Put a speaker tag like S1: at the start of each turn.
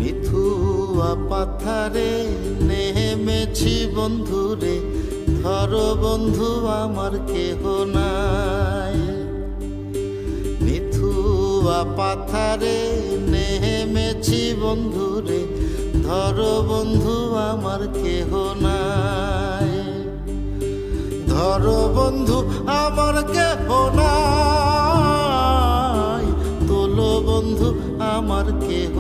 S1: মিথুয়া পাথারে নেমেছি বন্ধুরে, ধরো বন্ধু আমার কেহ নাই। মিথুয়া পাথারে নেমেছি বন্ধুরে, ধরো বন্ধু আমার কেহ নাই। ধরো বন্ধু আমার কেহ নাই, তোলো বন্ধু আমার কেহ